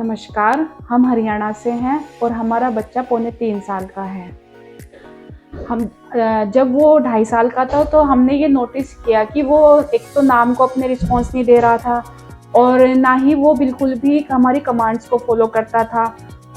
नमस्कार, हम हरियाणा से हैं और हमारा बच्चा पौने 3 साल का है। हम जब वो 2.5 साल का था तो हमने ये नोटिस किया कि वो एक तो नाम को अपने रिस्पॉन्स नहीं दे रहा था और ना ही वो बिल्कुल भी हमारी कमांड्स को फॉलो करता था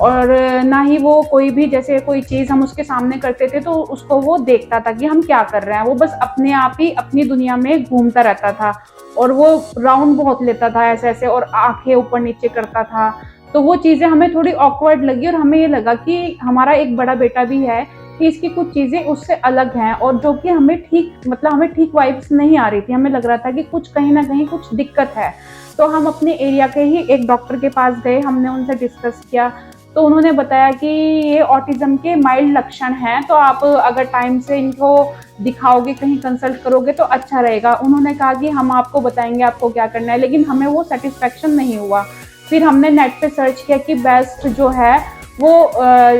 और ना ही वो कोई भी जैसे कोई चीज़ हम उसके सामने करते थे तो उसको वो देखता था कि हम क्या कर रहे हैं। वो बस अपने आप ही अपनी दुनिया में घूमता रहता था और वो राउंड बहुत लेता था ऐसे-ऐसे और आँखें ऊपर-नीचे करता था। तो वो चीज़ें हमें थोड़ी ऑकवर्ड लगी और हमें ये लगा कि हमारा एक बड़ा बेटा भी है कि इसकी कुछ चीज़ें उससे अलग हैं और जो कि हमें ठीक वाइब्स नहीं आ रही थी। हमें लग रहा था कि कुछ कहीं न कहीं कुछ दिक्कत है। तो हम अपने एरिया के ही एक डॉक्टर के पास गए, हमने उनसे डिस्कस किया, तो उन्होंने बताया कि ये ऑटिज़्म के माइल्ड लक्षण हैं, तो आप अगर टाइम से इनको दिखाओगे, कहीं कंसल्ट करोगे तो अच्छा रहेगा। उन्होंने कहा कि हम आपको बताएँगे आपको क्या करना है, लेकिन हमें वो सैटिस्फैक्शन नहीं हुआ। फिर हमने नेट पे सर्च किया कि बेस्ट जो है वो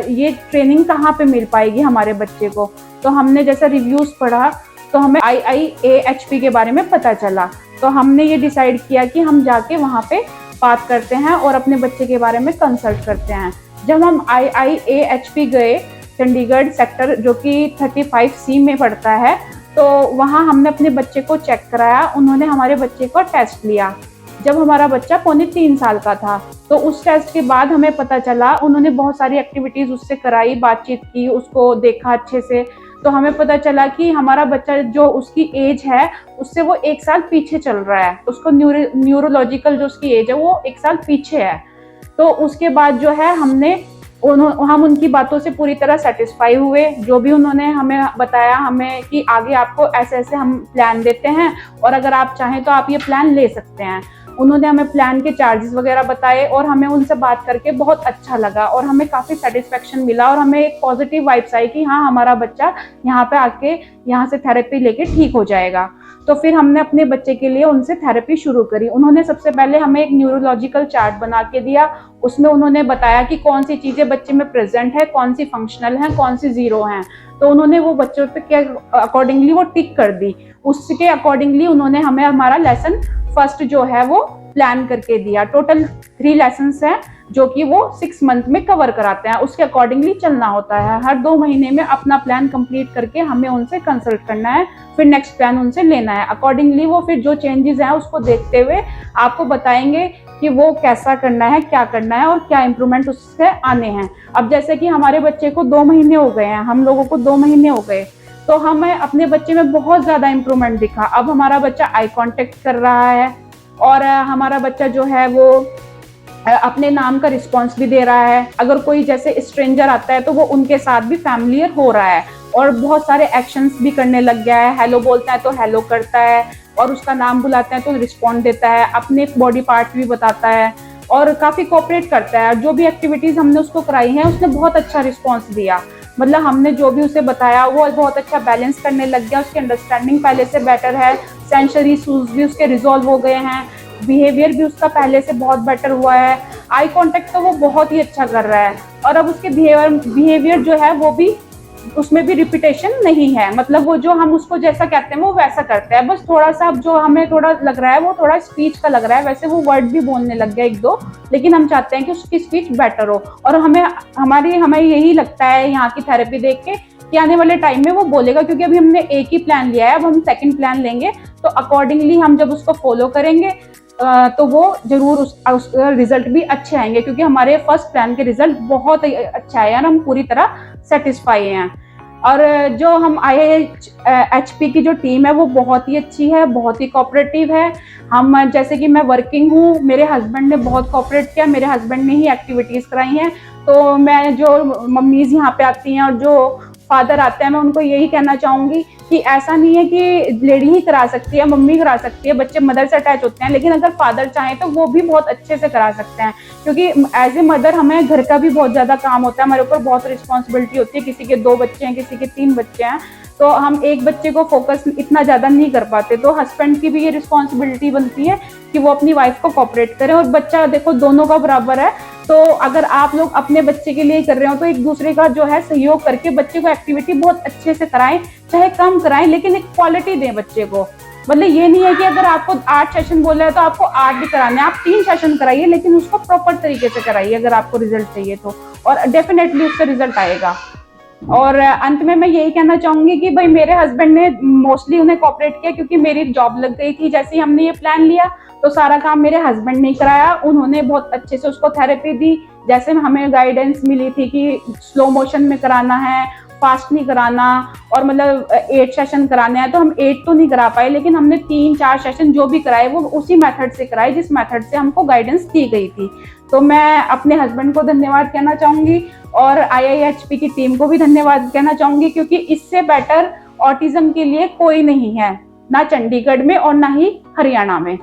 ये ट्रेनिंग कहाँ पे मिल पाएगी हमारे बच्चे को। तो हमने जैसा रिव्यूज़ पढ़ा तो हमें IIAHP के बारे में पता चला। तो हमने ये डिसाइड किया कि हम जाके वहाँ पे बात करते हैं और अपने बच्चे के बारे में कंसल्ट करते हैं। जब हम IIAHP गए, चंडीगढ़ सेक्टर जो कि 35C में पड़ता है, तो वहाँ हमने अपने बच्चे को चेक कराया। उन्होंने हमारे बच्चे का टेस्ट लिया। जब हमारा बच्चा पौने 3 साल का था, तो उस टेस्ट के बाद हमें पता चला, उन्होंने बहुत सारी एक्टिविटीज़ उससे कराई, बातचीत की, उसको देखा अच्छे से, तो हमें पता चला कि हमारा बच्चा जो उसकी एज है, उससे वो 1 साल पीछे चल रहा है। उसको न्यूरोलॉजिकल जो उसकी एज है, वो 1 साल पीछे है। तो उसके बाद जो है हम उनकी बातों से पूरी तरह सैटिस्फाई हुए। जो भी उन्होंने हमें बताया हमें कि आगे आपको ऐसे-ऐसे हम प्लान देते हैं और अगर आप चाहें तो आप ये प्लान ले सकते हैं। उन्होंने हमें प्लान के चार्जेस वगैरह बताए और हमें उनसे बात करके बहुत अच्छा लगा और हमें काफ़ी सैटिस्फैक्शन मिला और हमें एक पॉजिटिव वाइब्स आई कि हाँ, हमारा बच्चा यहाँ पे आके यहाँ से थेरेपी लेके ठीक हो जाएगा। तो फिर हमने अपने बच्चे के लिए उनसे थेरेपी शुरू करी। उन्होंने सबसे पहले हमें एक न्यूरोलॉजिकल चार्ट बना के दिया। उसमें उन्होंने बताया कि कौन सी चीज़ें बच्चे में प्रेजेंट है, कौन सी फंक्शनल हैं, कौन सी ज़ीरो हैं। तो उन्होंने वो बच्चों पे क्या अकॉर्डिंगली वो टिक कर दी। उसके अकॉर्डिंगली उन्होंने हमें हमारा लेसन फर्स्ट जो है वो प्लान करके दिया। टोटल 3 लेसन्स हैं जो कि वो 6 मंथ में कवर कराते हैं। उसके अकॉर्डिंगली चलना होता है। हर 2 महीने में अपना प्लान कंप्लीट करके हमें उनसे कंसल्ट करना है, फिर नेक्स्ट प्लान उनसे लेना है। अकॉर्डिंगली वो फिर जो चेंजेस हैं उसको देखते हुए आपको बताएंगे कि वो कैसा करना है, क्या करना है और क्या इम्प्रूवमेंट उससे आने हैं। अब जैसे कि हमारे बच्चे को 2 महीने हो गए हैं, हम लोगों को 2 महीने हो गए, तो हमें अपने बच्चे में बहुत ज़्यादा इम्प्रूवमेंट दिखा। अब हमारा बच्चा आई कॉन्टेक्ट कर रहा है और हमारा बच्चा जो है वो अपने नाम का रिस्पॉन्स भी दे रहा है। अगर कोई जैसे स्ट्रेंजर आता है तो वो उनके साथ भी फैमिलियर हो रहा है और बहुत सारे एक्शंस भी करने लग गया है। हेलो बोलता है तो हेलो करता है और उसका नाम बुलाते हैं तो रिस्पॉन्ड देता है, अपने बॉडी पार्ट भी बताता है और काफ़ी कोऑपरेट करता है। जो भी एक्टिविटीज़ हमने उसको कराई हैं उसने बहुत अच्छा रिस्पॉन्स दिया। मतलब हमने जो भी उसे बताया वो बहुत अच्छा बैलेंस करने लग गया। उसकी अंडरस्टैंडिंग पहले से बेटर है, सेंसरी इश्यूज भी उसके रिजॉल्व हो गए हैं, बिहेवियर भी उसका पहले से बहुत बेटर हुआ है। आई कांटेक्ट तो वो बहुत ही अच्छा कर रहा है और अब उसके बिहेवियर जो है वो भी उसमें भी रिपीटेशन नहीं है। मतलब वो जो हम उसको जैसा कहते हैं वो वैसा करता है। बस थोड़ा सा अब जो हमें थोड़ा लग रहा है वो थोड़ा स्पीच का लग रहा है। वैसे वो वर्ड भी बोलने लग गया 1-2, लेकिन हम चाहते हैं कि उसकी स्पीच बेटर हो और हमें यही लगता है यहाँ की थेरेपी देख के कि आने वाले टाइम में वो बोलेगा, क्योंकि अभी हमने एक ही प्लान लिया है, अब हम सेकंड प्लान लेंगे तो अकॉर्डिंगली हम जब उसको फॉलो करेंगे तो वो जरूर उस रिजल्ट भी अच्छे आएंगे, क्योंकि हमारे फर्स्ट प्लान के रिजल्ट बहुत अच्छा आए और हम पूरी तरह सेटिस्फाई हैं। और जो हम IIHP की जो टीम है वो बहुत ही अच्छी है, बहुत ही कोऑपरेटिव है। हम जैसे कि मैं वर्किंग हूँ, मेरे हस्बैंड ने बहुत कोऑपरेट किया, मेरे हस्बैंड ने ही एक्टिविटीज़ कराई हैं। तो मैं जो मम्मीज़ यहाँ पे आती हैं और जो फादर आते हैं, मैं उनको यही कहना चाहूँगी कि ऐसा नहीं है कि लेडी ही करा सकती है, मम्मी करा सकती है, बच्चे मदर से अटैच होते हैं, लेकिन अगर फादर चाहें तो वो भी बहुत अच्छे से करा सकते हैं। क्योंकि एज ए मदर हमें घर का भी बहुत ज़्यादा काम होता है, हमारे ऊपर बहुत रिस्पॉन्सिबिलिटी होती है। किसी के 2 बच्चे हैं, किसी के 3 बच्चे हैं, तो हम एक बच्चे को फोकस इतना ज़्यादा नहीं कर पाते। तो हस्बैंड की भी ये रिस्पॉन्सिबिलिटी बनती है कि वो अपनी वाइफ को कोऑपरेट करें और बच्चा देखो दोनों का बराबर है। तो अगर आप लोग अपने बच्चे के लिए कर रहे हो तो एक दूसरे का जो है सहयोग करके बच्चे को एक्टिविटी बहुत अच्छे से कराएं, चाहे कम कराएं लेकिन एक क्वालिटी दें बच्चे को। मतलब ये नहीं है कि अगर आपको 8 सेशन बोला है तो आपको 8 भी कराने हैं, आप 3 सेशन कराइए, लेकिन उसको प्रॉपर तरीके से कराइए अगर आपको रिजल्ट चाहिए तो, और डेफिनेटली उससे रिजल्ट आएगा। और अंत में मैं यही कहना चाहूंगी कि भाई मेरे हस्बैंड ने मोस्टली उन्हें कॉपरेट किया, क्योंकि मेरी जॉब लग गई थी जैसे ही हमने ये प्लान लिया, तो सारा काम मेरे हस्बैंड ने कराया। उन्होंने बहुत अच्छे से उसको थेरेपी दी, जैसे हमें गाइडेंस मिली थी कि स्लो मोशन में कराना है, फास्ट नहीं कराना, और मतलब 8 सेशन कराने हैं, तो हम 8 तो नहीं करा पाए, लेकिन हमने 3-4 सेशन जो भी कराए वो उसी मेथड से कराए जिस मेथड से हमको गाइडेंस दी गई थी। तो मैं अपने हस्बैंड को धन्यवाद कहना चाहूंगी, और IIHP की टीम को भी धन्यवाद कहना चाहूंगी, क्योंकि इससे बेटर ऑटिज्म के लिए कोई नहीं है, ना चंडीगढ़ में और ना ही हरियाणा में।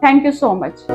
Thank you so much.